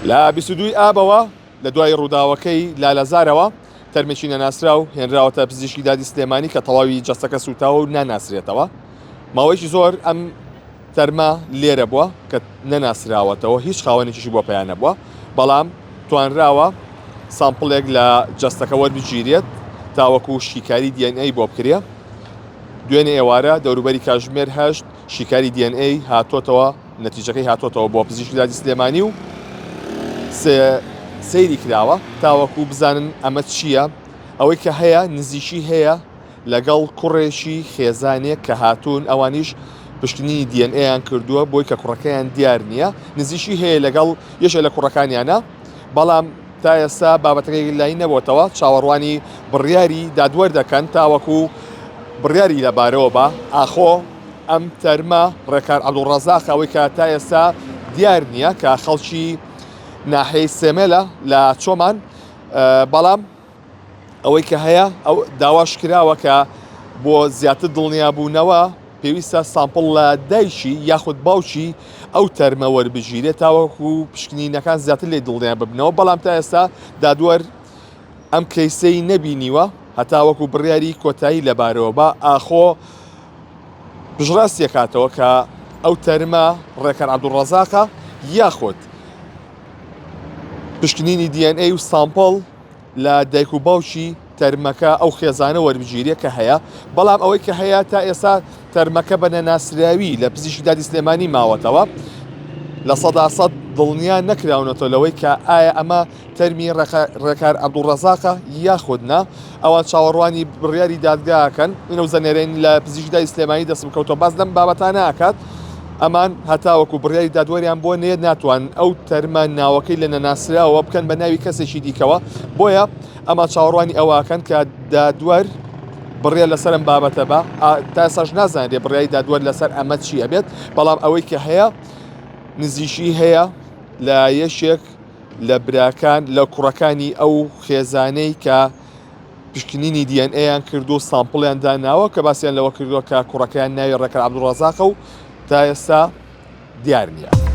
لا 22 ئابەوە لە دوای ڕووداوەکەی لالەزارەوە تەرمێکی نەناسراو هێنراوەتە پزیشکی دادی سلێمانی کە تەواوی جەستەکە سوتاوە و ناناسرێتەوە. ماوەیەکی زۆر ئەم تەرمە لێرە بووە کە نەناسراوەتەوە، هیچ خاوەنێکیشی بۆ پێیان نەبووە، بەڵام توانراوە سامپڵێک لە جەستەکە وەربگیرێت تاوەکو شیکاری DNA بۆ بکرێ. دوێنێ ئێوارە دەوروبەری کاتژمێر 8 شیکاری DNA هاتۆتەوە، نەتیجەکەی هاتۆتەوە بۆ پزیشکی دادی سلێمانی و سەیری کراوە تاوەکو بزانن ئەمە چییە. ئەوەی کە هەیە نزیشی هەیە لەگەڵ کوڕێکی خێزانێک کە هاتوون، ئەوانیش پشکنینی DNA یان کردووە بۆی کە کوڕەکەیان دیار نییە، نزیشی هەیە لەگەڵ یەشە لە کوڕەکانیانە، بەڵام تا ئێستا بابەتەکەی لای نەبووتەوە. چاوەڕوانی بڕیاری دادوەر دەکەن تاوەکو بڕیاری لەبارەوە بە ئاخۆ ئەم تەرمە ڕێکار عەبدوڵڕەزاق ئەوەی کە تا ئێستا دیار نییە کە خەڵکی ناحەی سێمێلە لە چۆمان، بەڵام ئەوەی کە هەیە ئەو داواش کراوە کە بۆ زیاتر دڵنیابوونەوە پێویستە سامپڵ لە دایکی یاخود باوکی ئەو تەرمە وەربژیرێت تاوەکو پشکنینەکان زیاتر لێ دڵنیا ببنەوە، بەڵام تا ئێستا دادوەر ئەم کەیسەی نەبینیوە هەتاوەکو بڕیاری کۆتایی لەبارەوە بە ئاخۆ پژڕاستیەکاتەوە کە ئەو تەرمە ڕێکار عەبدوڵڕەزاقە یاخود پشکنینی DNA و سامپڵ لە دایک و باوکی تەرمەکە ئەو خێزانە وەربگیرێ کە هەیە، بەڵام ئەوەی کە هەیە تا ئێستا تەرمەکە بە نەناسراوی لە پزیشکی دادی سلێمانی ماوەتەوە، لە 100% دڵنیا نەکراونەتەوە لەوەی کە ئایا ئەمە تەرمی ڕێکار عەبدوڵڕەزاقە یاخود نا. ئەوان چاوەڕوانی بڕیاری دادگاکەن، منە زەنێرین لە پزیشکی دادی سلێمانی دەستم کەوتەوە باز لەم بابەتانە ئاکات. ئەمان هەتاوەکو بڕیاری دادوەریان بۆ نێ ناتوان ئەو تەرمە ناوەکەی لە نەناسراوە بکەن بە ناوی کەسێکی دیکەوە، بۆیە ئەمە چاوەڕوانی ئەوەکەن کە دادوەر بڕیار لەسەر ئەم بابەتە بە تا ئێستاش نازانرێت بڕیاری دادوەر لەسەر ئەمە چی ئەبێت، بەڵام ئەوەی کە هەیە نزیشی هەیە لە یەشێک لە براکان لە کوڕەکانی ئەو خێزانەی کە پشکنینی DNA یان کردو سامپڵیان داناوە کە باسییان لەوە کردووە کە کوڕەکەیان ناوی ڕێکار عەبدوڵڕەزاقە و تا ئێستا دیار نییە.